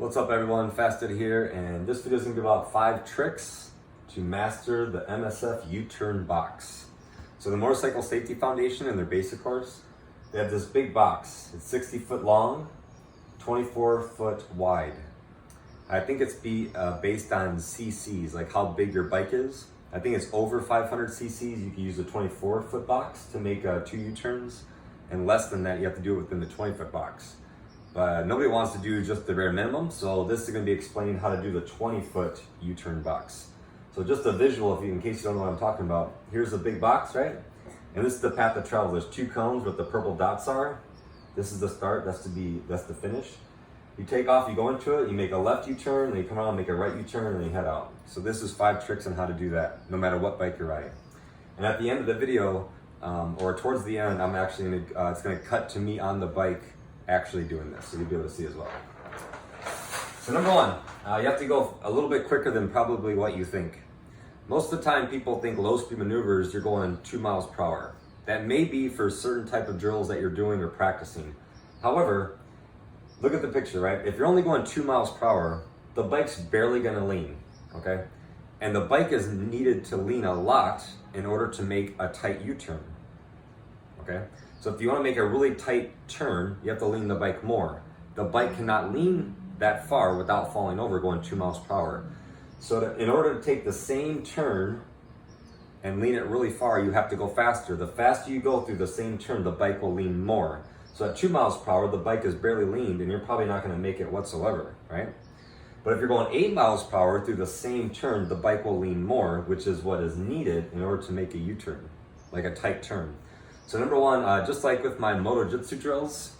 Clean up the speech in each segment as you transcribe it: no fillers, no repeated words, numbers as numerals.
What's up everyone, Fasted here, and this video is going to be about 5 tricks to master the MSF U-turn box. So the Motorcycle Safety Foundation in their basic course, they have this big box. It's 60 foot long, 24 foot wide. I think it's based on cc's, like how big your bike is. I think it's over 500 cc's, you can use a 24 foot box to make 2 U-turns, and less than that you have to do it within the 20 foot box. But nobody wants to do just the bare minimum, so this is going to be explaining how to do the 20 foot U-turn box. So just a visual, in case you don't know what I'm talking about. Here's a big box, right? And this is the path of travel. There's 2 cones with the purple dots are. This is the start, that's the finish. You take off, you go into it, you make a left U-turn, then you come around, make a right U-turn, and then you head out. So this is 5 tricks on how to do that, no matter what bike you're riding. And at the end of the video, or towards the end, I'm actually gonna, it's gonna cut to me on the bike actually doing this, so you'll be able to see as well. So number 1, you have to go a little bit quicker than probably what you think. Most of the time people think low speed maneuvers, you're going 2 miles per hour. That may be for certain type of drills that you're doing or practicing. However, look at the picture, right? If you're only going 2 miles per hour, the bike's barely gonna lean, okay? And the bike is needed to lean a lot in order to make a tight U-turn, okay? So if you want to make a really tight turn, you have to lean the bike more. The bike cannot lean that far without falling over going 2 miles per hour. So in order to take the same turn and lean it really far, you have to go faster. The faster you go through the same turn, the bike will lean more. So at 2 miles per hour, the bike is barely leaned and you're probably not going to make it whatsoever, right? But if you're going 8 miles per hour through the same turn, the bike will lean more, which is what is needed in order to make a U-turn, like a tight turn. So number 1, just like with my MotoJitsu drills,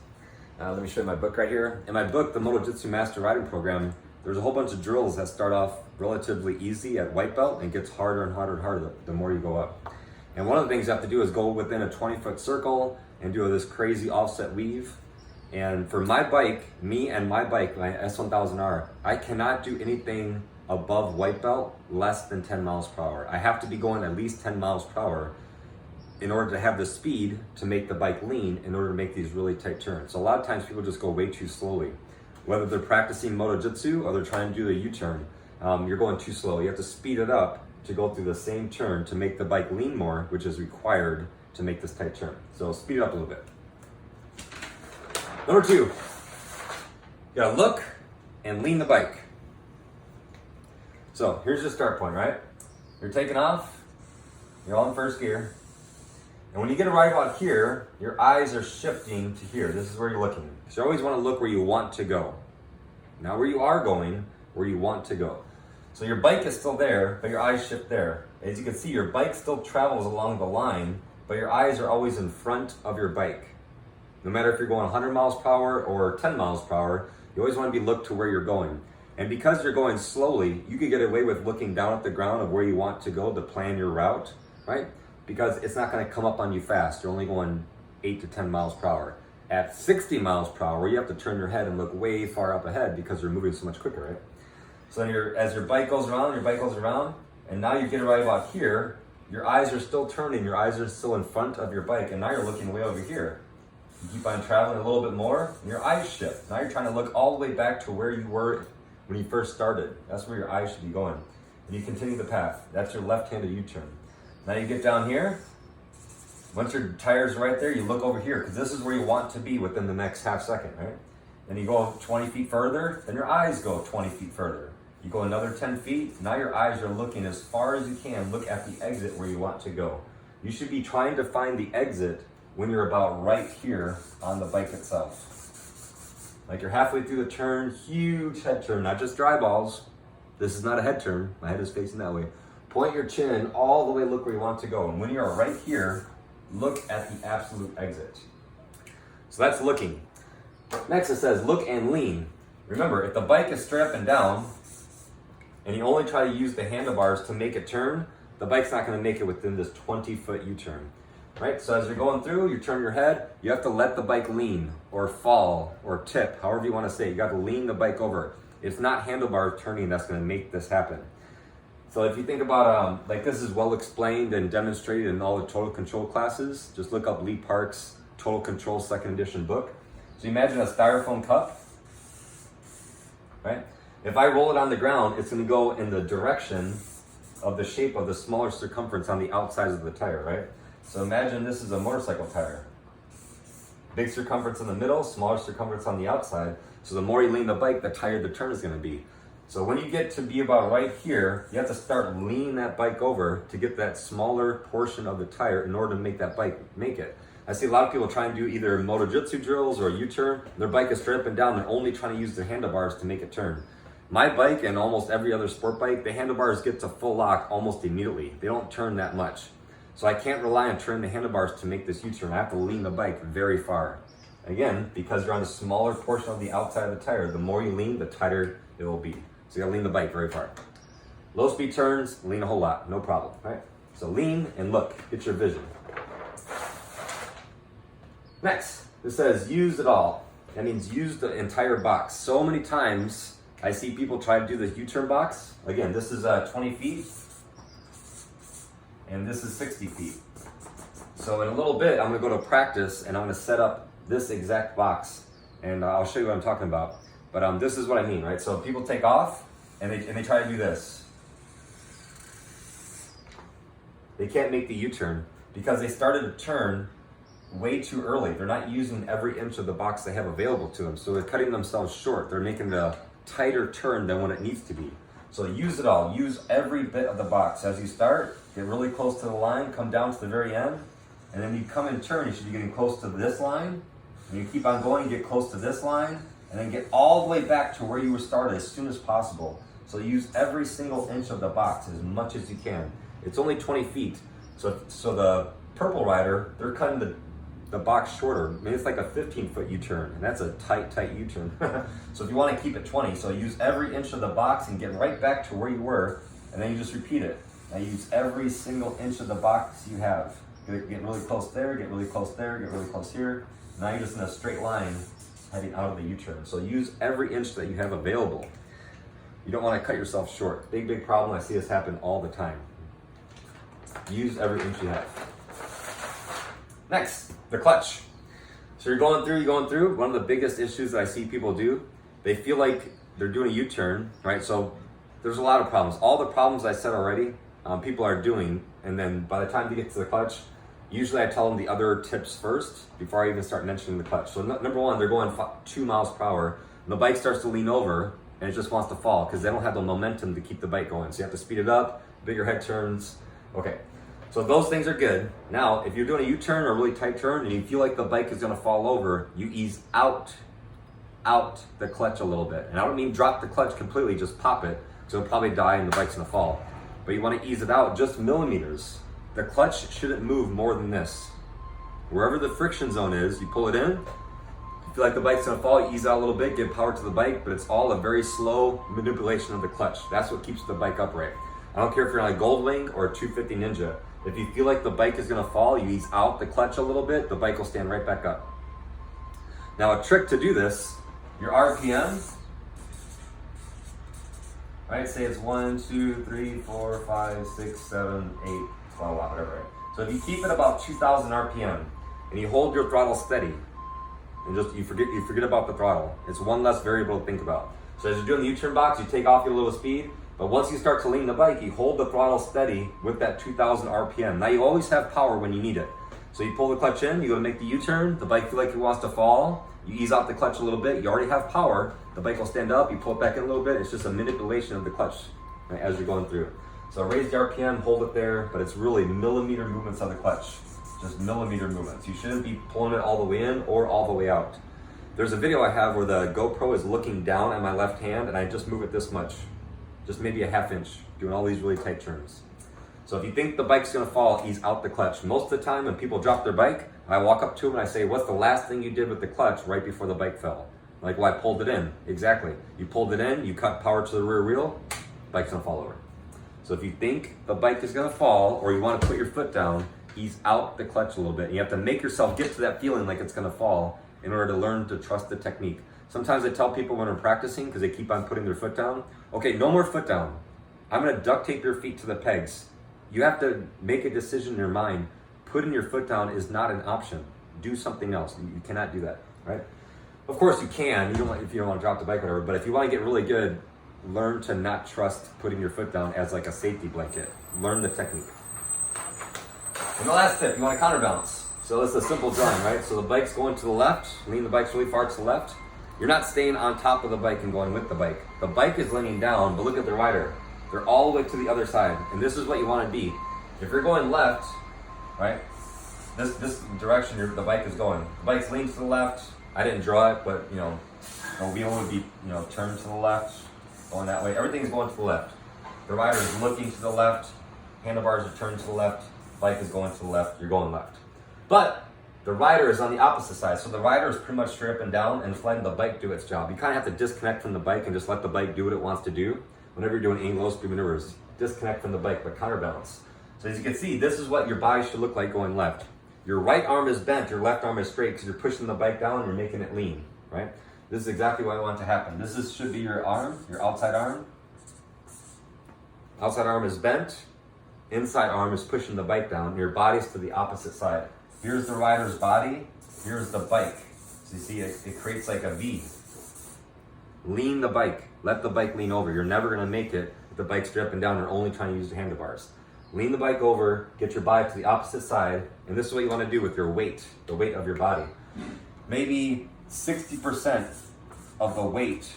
let me show you my book right here. In my book, the MotoJitsu Master Riding Program, there's a whole bunch of drills that start off relatively easy at white belt and gets harder and harder and harder the more you go up. And one of the things you have to do is go within a 20-foot circle and do this crazy offset weave. And for my bike, me and my bike, my S1000R, I cannot do anything above white belt less than 10 miles per hour. I have to be going at least 10 miles per hour in order to have the speed to make the bike lean in order to make these really tight turns. So a lot of times people just go way too slowly. Whether they're practicing MotoJitsu or they're trying to do a U-turn, you're going too slow. You have to speed it up to go through the same turn to make the bike lean more, which is required to make this tight turn. So speed it up a little bit. Number 2, you gotta look and lean the bike. So here's your start point, right? You're taking off, you're all in first gear. And when you get right about here, your eyes are shifting to here. This is where you're looking. So you always want to look where you want to go. Not where you are going, where you want to go. So your bike is still there, but your eyes shift there. As you can see, your bike still travels along the line, but your eyes are always in front of your bike. No matter if you're going 100 miles per hour or 10 miles per hour, you always want to be looked to where you're going. And because you're going slowly, you can get away with looking down at the ground of where you want to go to plan your route, right? Because it's not going to come up on you fast. You're only going 8 to 10 miles per hour. At 60 miles per hour, you have to turn your head and look way far up ahead because you're moving so much quicker, right? So then as your bike goes around, and now you get right about here, your eyes are still turning, your eyes are still in front of your bike, and now you're looking way over here. You keep on traveling a little bit more, and your eyes shift. Now you're trying to look all the way back to where you were when you first started. That's where your eyes should be going. And you continue the path. That's your left-handed U-turn. Now you get down here, once your tire's right there, you look over here, because this is where you want to be within the next half second, right? Then you go 20 feet further, then your eyes go 20 feet further. You go another 10 feet, now your eyes are looking as far as you can, look at the exit where you want to go. You should be trying to find the exit when you're about right here on the bike itself. Like you're halfway through the turn, huge head turn, not just dry balls. This is not a head turn, my head is facing that way. Point your chin all the way, look where you want to go. And when you're right here, look at the absolute exit. So that's looking. Next it says look and lean. Remember, if the bike is straight up and down, and you only try to use the handlebars to make it turn, the bike's not gonna make it within this 20-foot U-turn, right? So as you're going through, you turn your head, you have to let the bike lean, or fall, or tip, however you wanna say it. You gotta lean the bike over. It's not handlebar turning that's gonna make this happen. So if you think about, like this is well explained and demonstrated in all the total control classes, just look up Lee Park's Total Control 2nd edition book. So imagine a styrofoam cup, right? If I roll it on the ground, it's gonna go in the direction of the shape of the smaller circumference on the outside of the tire, right? So imagine this is a motorcycle tire. Big circumference in the middle, smaller circumference on the outside. So the more you lean the bike, the tighter the turn is gonna be. So when you get to be about right here, you have to start leaning that bike over to get that smaller portion of the tire in order to make that bike make it. I see a lot of people try and do either MotoJitsu drills or a U-turn. Their bike is straight up and down. They're only trying to use their handlebars to make it turn. My bike and almost every other sport bike, the handlebars get to full lock almost immediately. They don't turn that much. So I can't rely on turning the handlebars to make this U-turn. I have to lean the bike very far. Again, because you're on a smaller portion of the outside of the tire, the more you lean, the tighter it will be. So you gotta lean the bike very far. Low speed turns, lean a whole lot, no problem, right? So lean and look, get your vision. Next, this says use it all. That means use the entire box. So many times I see people try to do the U-turn box. Again, this is 20 feet and this is 60 feet. So in a little bit, I'm gonna go to practice and I'm gonna set up this exact box and I'll show you what I'm talking about. But this is what I mean, right? So people take off and they try to do this. They can't make the U-turn because they started to turn way too early. They're not using every inch of the box they have available to them. So they're cutting themselves short. They're making a tighter turn than what it needs to be. So use it all. Use every bit of the box. As you start, get really close to the line, come down to the very end. And then you come and turn, you should be getting close to this line. And you keep on going, get close to this line. And then get all the way back to where you were started as soon as possible. So use every single inch of the box as much as you can. It's only 20 feet. So the purple rider, they're cutting the box shorter. I mean, it's like a 15-foot U-turn, and that's a tight U-turn. So if you want to keep it 20, so use every inch of the box and get right back to where you were, and then you just repeat it. Now use every single inch of the box you have. Get really close there, get really close there, get really close here. Now you're just in a straight line heading out of the U-turn. So use every inch that you have available. You don't want to cut yourself short. Big problem. I see this happen all the time. Use every inch you have. Next, the clutch. So you're going through. One of the biggest issues that I see people do, they feel like they're doing a U-turn, right? So there's a lot of problems. All the problems I said already, people are doing, and then by the time they get to the clutch, usually I tell them the other tips first before I even start mentioning the clutch. So number one, they're going 2 miles per hour, and the bike starts to lean over, and it just wants to fall because they don't have the momentum to keep the bike going. So you have to speed it up, bigger head turns. Okay, so those things are good. Now, if you're doing a U-turn or a really tight turn and you feel like the bike is gonna fall over, you ease out the clutch a little bit. And I don't mean drop the clutch completely, just pop it, so it'll probably die and the bike's gonna fall. But you wanna ease it out just millimeters. The clutch shouldn't move more than this. Wherever the friction zone is, you pull it in. You feel like the bike's gonna fall, you ease out a little bit, give power to the bike, but it's all a very slow manipulation of the clutch. That's what keeps the bike upright. I don't care if you're on a Goldwing or a 250 Ninja. If you feel like the bike is gonna fall, you ease out the clutch a little bit, the bike will stand right back up. Now a trick to do this, your RPM, right? Say it's 1, 2, 3, 4, 5, 6, 7, 8, blah, blah, whatever. Right? So if you keep it about 2,000 RPM and you hold your throttle steady and just you forget about the throttle, it's one less variable to think about. So as you're doing the U-turn box, you take off your little speed, but once you start to lean the bike, you hold the throttle steady with that 2,000 RPM. Now you always have power when you need it. So you pull the clutch in, you go to make the U-turn, the bike feels like it wants to fall, you ease out the clutch a little bit, you already have power, the bike will stand up, you pull it back in a little bit, it's just a manipulation of the clutch, right, as you're going through. So raise the RPM, hold it there, but it's really millimeter movements of the clutch, just millimeter movements. You shouldn't be pulling it all the way in or all the way out. There's a video I have where the GoPro is looking down at my left hand and I just move it this much, just maybe a ½ inch, doing all these really tight turns. So if you think the bike's gonna fall, ease out the clutch. Most of the time when people drop their bike, I walk up to them and I say, what's the last thing you did with the clutch right before the bike fell? Like, well, I pulled it in. Exactly. You pulled it in, you cut power to the rear wheel, bike's gonna fall over. So if you think the bike is gonna fall or you wanna put your foot down, ease out the clutch a little bit. You have to make yourself get to that feeling like it's gonna fall in order to learn to trust the technique. Sometimes I tell people when I'm practicing, because they keep on putting their foot down, okay, no more foot down. I'm gonna duct tape your feet to the pegs. You have to make a decision in your mind. Putting your foot down is not an option. Do something else. You cannot do that, right? Of course you can, if you don't want to drop the bike or whatever, but if you want to get really good, learn to not trust putting your foot down as like a safety blanket. Learn the technique. And the last tip, you want to counterbalance. So this is a simple drawing, right? So the bike's going to the left, lean the bike really far to the left. You're not staying on top of the bike and going with the bike. The bike is leaning down, but look at the rider. They're all the way to the other side. And this is what you want to be. If you're going left, right? This direction the bike is going. The bike's leaning to the left. I didn't draw it, but the wheel would be, turned to the left, going that way. Everything's going to the left. The rider is looking to the left. Handlebars are turned to the left. Bike is going to the left. You're going left. But the rider is on the opposite side. So the rider is pretty much straight up and down and it's letting the bike do its job. You kind of have to disconnect from the bike and just let the bike do what it wants to do. Whenever you're doing any low speed maneuvers, disconnect from the bike, but counterbalance. So as you can see, this is what your body should look like going left. Your right arm is bent, your left arm is straight because you're pushing the bike down and you're making it lean, right? This is exactly what I want to happen. Should be your arm, your outside arm. Outside arm is bent, inside arm is pushing the bike down, your body's to the opposite side. Here's the rider's body, here's the bike. So you see it creates like a V. Lean the bike, let the bike lean over. You're never gonna make it if the bike's straight up and down and only trying to use the handlebars. Lean the bike over, get your body to the opposite side, and this is what you want to do with your weight, the weight of your body. Maybe 60% of the weight,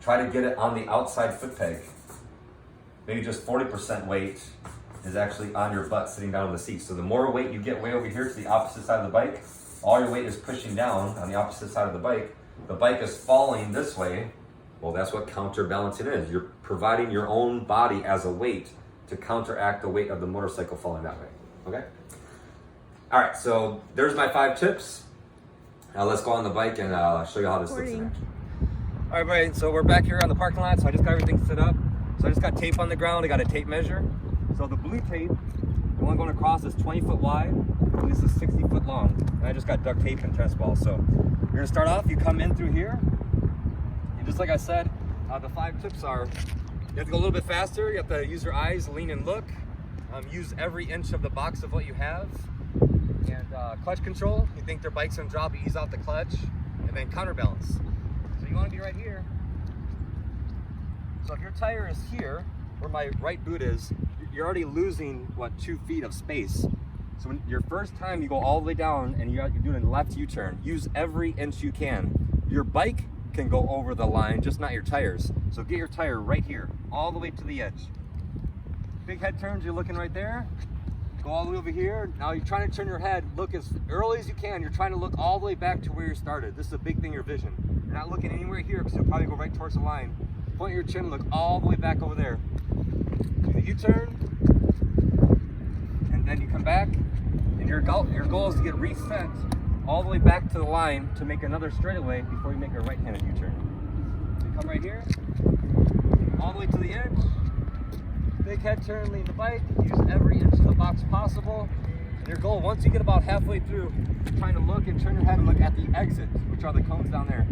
try to get it on the outside foot peg. Maybe just 40% weight is actually on your butt sitting down on the seat. So the more weight you get way over here to the opposite side of the bike, all your weight is pushing down on the opposite side of the bike is falling this way. Well, that's what counterbalancing is. You're providing your own body as a weight to counteract the weight of the motorcycle falling that way, okay? All right, so there's my 5 tips. Now let's go on the bike and show you how this looks in action. All right, everybody, so we're back here on the parking lot, so I just got everything set up. So I just got tape on the ground, I got a tape measure. So the blue tape, the one going across is 20 foot wide, and this is 60 foot long. And I just got duct tape and tennis balls. So you're gonna start off, you come in through here, and just like I said, the 5 tips are, you have to go a little bit faster, you have to use your eyes, lean and look, use every inch of the box of what you have, and clutch control, you think their bike's gonna drop, you ease out the clutch, and then counterbalance. So you wanna be right here. So if your tire is here, where my right boot is, you're already losing, 2 feet of space. So when your first time you go all the way down and you're doing a left U-turn, use every inch you can. Your bike can go over the line, just not your tires. So get your tire right here, all the way to the edge. Big head turns, you're looking right there. Go all the way over here. Now you're trying to turn your head, look as early as you can. You're trying to look all the way back to where you started. This is a big thing, your vision. You're not looking anywhere here because you'll probably go right towards the line. Point your chin, look all the way back over there. Do the U-turn, and then you come back, and your goal is to get reset all the way back to the line to make another straightaway before you make a right-handed U-turn. So you come right here, all the way to the edge, big head turn, lean the bike, use every inch of the box possible. And your goal, once you get about halfway through, you're trying to look and turn your head and look at the exit, which are the cones down there.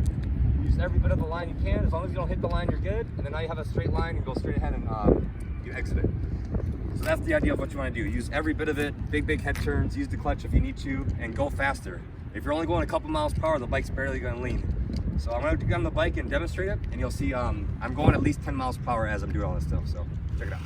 Use every bit of the line you can. As long as you don't hit the line, you're good. And then now you have a straight line and go straight ahead and you exit it. So that's the idea of what you want to do. Use every bit of it, big head turns, use the clutch if you need to, and go faster. If you're only going a couple miles per hour, the bike's barely going to lean. So I'm going to get on the bike and demonstrate it, and you'll see I'm going at least 10 miles per hour as I'm doing all this stuff. So check it out.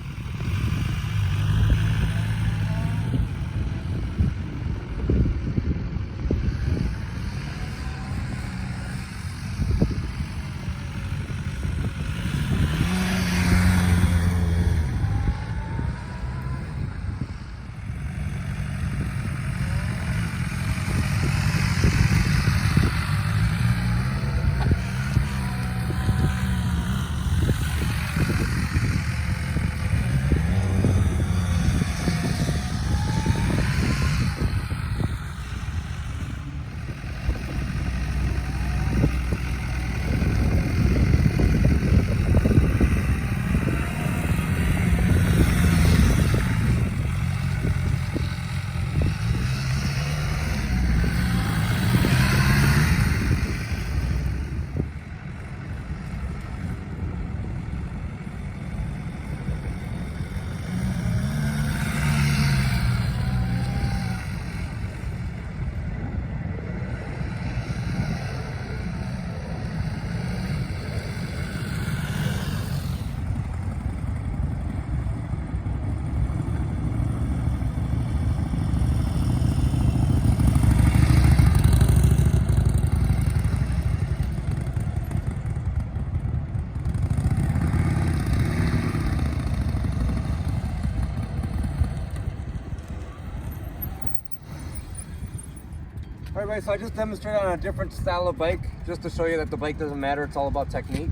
All right, so I just demonstrated on a different style of bike just to show you that the bike doesn't matter, it's all about technique.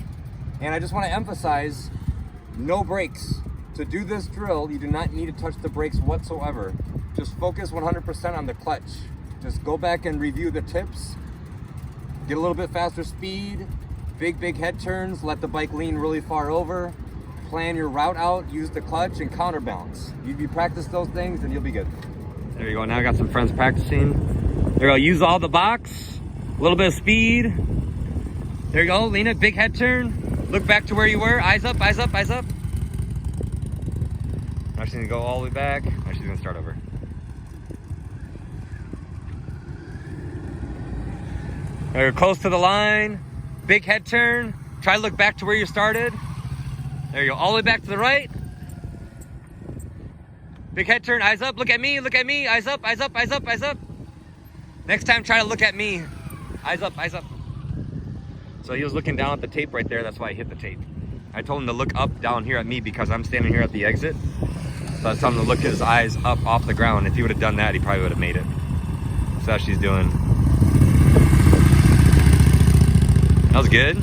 And I just want to emphasize, no brakes. To do this drill, you do not need to touch the brakes whatsoever. Just focus 100% on the clutch. Just go back and review the tips, get a little bit faster speed, big head turns, let the bike lean really far over, plan your route out, use the clutch and counterbalance. If you practice those things, then you'll be good. There you go, now I got some friends practicing. There you go, use all the box, a little bit of speed. There you go, lean it, big head turn. Look back to where you were, eyes up, eyes up, eyes up. Now she's gonna go all the way back. Now she's gonna start over. There, close to the line, big head turn. Try to look back to where you started. There you go, all the way back to the right. Big head turn, eyes up, look at me, eyes up, eyes up, eyes up, eyes up. Next time, try to look at me, eyes up, eyes up. So he was looking down at the tape right there, that's why I hit the tape. I told him to look up down here at me because I'm standing here at the exit. So I was telling him to look his eyes up off the ground. If he would have done that, he probably would have made it. So that's what she's doing. That was good.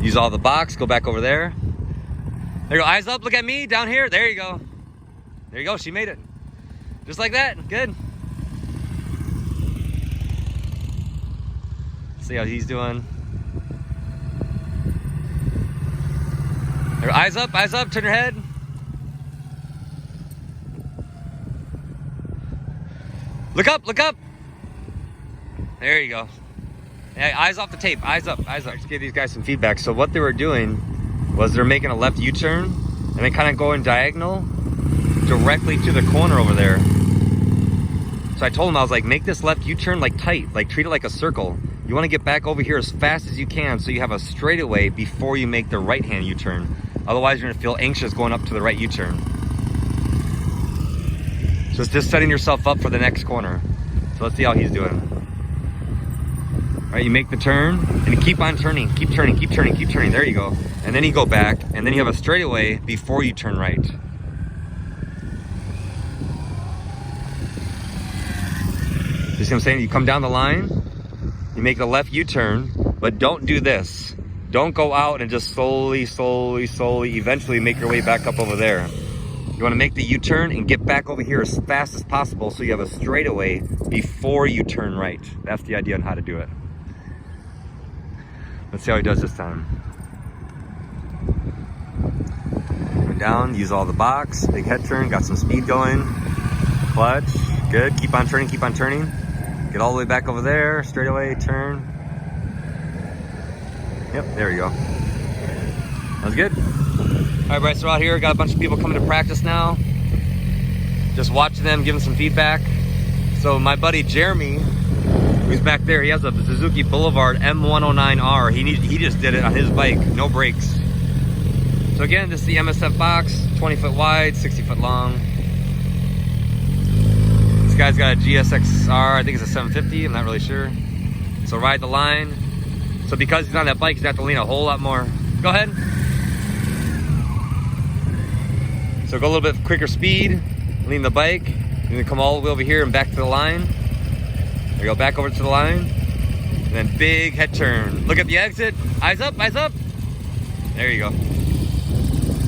Use all the box, go back over there. There you go, eyes up, look at me, down here, there you go. There you go, she made it. Just like that, good. See how he's doing. There, eyes up, turn your head. Look up, look up. There you go. Yeah, eyes off the tape, eyes up, eyes up. Just give these guys some feedback. So what they were doing was they're making a left U-turn and then kind of going diagonal directly to the corner over there. So I told him, I was like, make this left U-turn like tight, like treat it like a circle. You want to get back over here as fast as you can so you have a straightaway before you make the right-hand U-turn. Otherwise, you're going to feel anxious going up to the right U-turn. So it's just setting yourself up for the next corner. So let's see how he's doing. All right, you make the turn and you keep on turning, keep turning, keep turning, keep turning. There you go. And then you go back and then you have a straightaway before you turn right. You see what I'm saying? You come down the line, you make the left U-turn, but don't do this. Don't go out and just slowly eventually make your way back up over there. You want to make the U-turn and get back over here as fast as possible so you have a straightaway before you turn right. That's the idea on how to do it. Let's see how he does this time. Going down, use all the box, big head turn, got some speed going. Clutch, good, keep on turning, keep on turning. Get all the way back over there, straight away, turn. Yep, there you go. That was good. All right, Bryce, we're out here. Got a bunch of people coming to practice now. Just watching them, giving some feedback. So my buddy Jeremy, who's back there, he has a Suzuki Boulevard M109R. He just did it on his bike, no brakes. So again, this is the MSF box, 20 foot wide, 60 foot long. This guy's got a GSXR, I think it's a 750, I'm not really sure. So ride the line. So because he's on that bike, he's got to lean a whole lot more. Go ahead. So go a little bit quicker speed, lean the bike, and then come all the way over here and back to the line. There you go, back over to the line. And then big head turn. Look at the exit, eyes up, eyes up. There you go.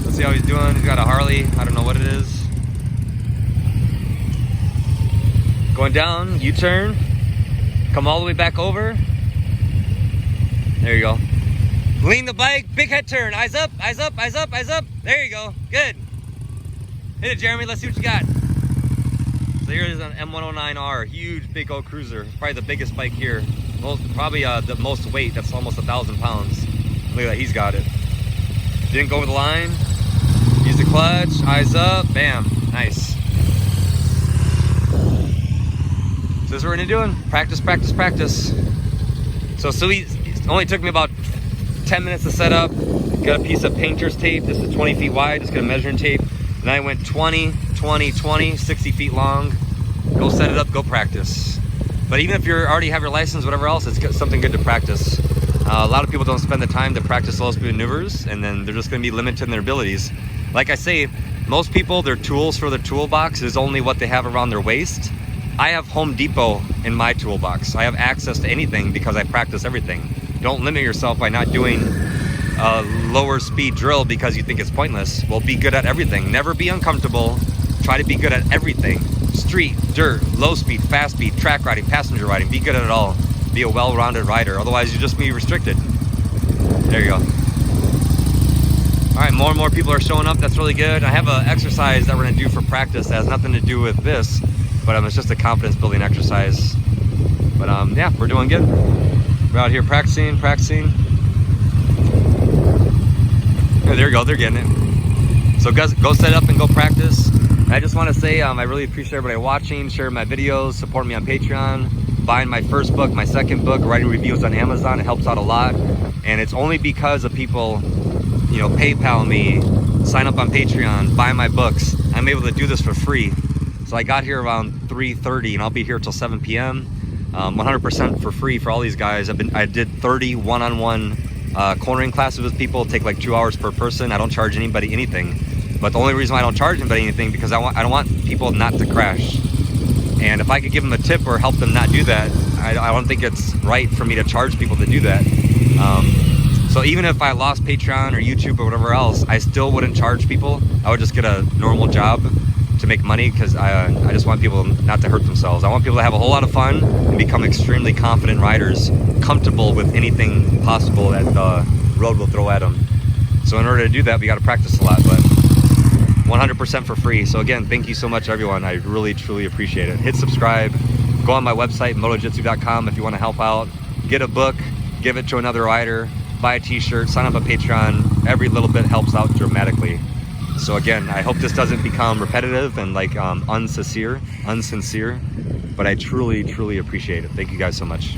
Let's see how he's doing. He's got a Harley, I don't know what it is. Going down, U-turn, come all the way back over. There you go. Lean the bike, big head turn, eyes up, eyes up, eyes up, eyes up. There you go, good. Hit it, Jeremy, let's see what you got. So here is an M109R, huge big old cruiser. Probably the biggest bike here. Probably the most weight, that's almost 1,000 pounds. Look at that, he's got it. Didn't go over the line. Use the clutch, eyes up, bam, nice. So this is what we're gonna do. Practice, practice, practice. So it only took me about 10 minutes to set up. Got a piece of painter's tape. This is 20 feet wide, just got a measuring tape. And I went 20, 20, 20, 60 feet long. Go set it up, go practice. But even if you already have your license, whatever else, it's something good to practice. A lot of people don't spend the time to practice slow speed maneuvers, and then they're just gonna be limited in their abilities. Like I say, most people, their tools for their toolbox is only what they have around their waist. I have Home Depot in my toolbox. I have access to anything because I practice everything. Don't limit yourself by not doing a lower speed drill because you think it's pointless. Well, be good at everything. Never be uncomfortable. Try to be good at everything. Street, dirt, low speed, fast speed, track riding, passenger riding. Be good at it all. Be a well-rounded rider. Otherwise, you just be restricted. There you go. All right, more and more people are showing up. That's really good. I have an exercise that we're gonna do for practice that has nothing to do with this, but it's just a confidence building exercise. But yeah, we're doing good. We're out here practicing. Oh, there you go, they're getting it. So go set up and go practice. And I just want to say I really appreciate everybody watching, sharing my videos, supporting me on Patreon, buying my first book, my second book, writing reviews on Amazon. It helps out a lot. And it's only because of people, you know, PayPal me, sign up on Patreon, buy my books. I'm able to do this for free. So I got here around 3:30 and I'll be here till 7 p.m. 100% for free for all these guys. I did 30 one-on-one cornering classes with people. Take like 2 hours per person. I don't charge anybody anything. But the only reason why I don't charge anybody anything because I don't want people not to crash. And if I could give them a tip or help them not do that, I don't think it's right for me to charge people to do that. So even if I lost Patreon or YouTube or whatever else, I still wouldn't charge people. I would just get a normal job to make money because I just want people not to hurt themselves. I want people to have a whole lot of fun and become extremely confident riders, comfortable with anything possible that the road will throw at them. So in order to do that, we got to practice a lot, but 100% for free. So again, thank you so much, everyone. I really, truly appreciate it. Hit subscribe. Go on my website, MotoJitsu.com, if you want to help out. Get a book, give it to another rider, buy a t-shirt, sign up on Patreon. Every little bit helps out dramatically. So again, I hope this doesn't become repetitive and like unsincere, but I truly, truly appreciate it. Thank you guys so much.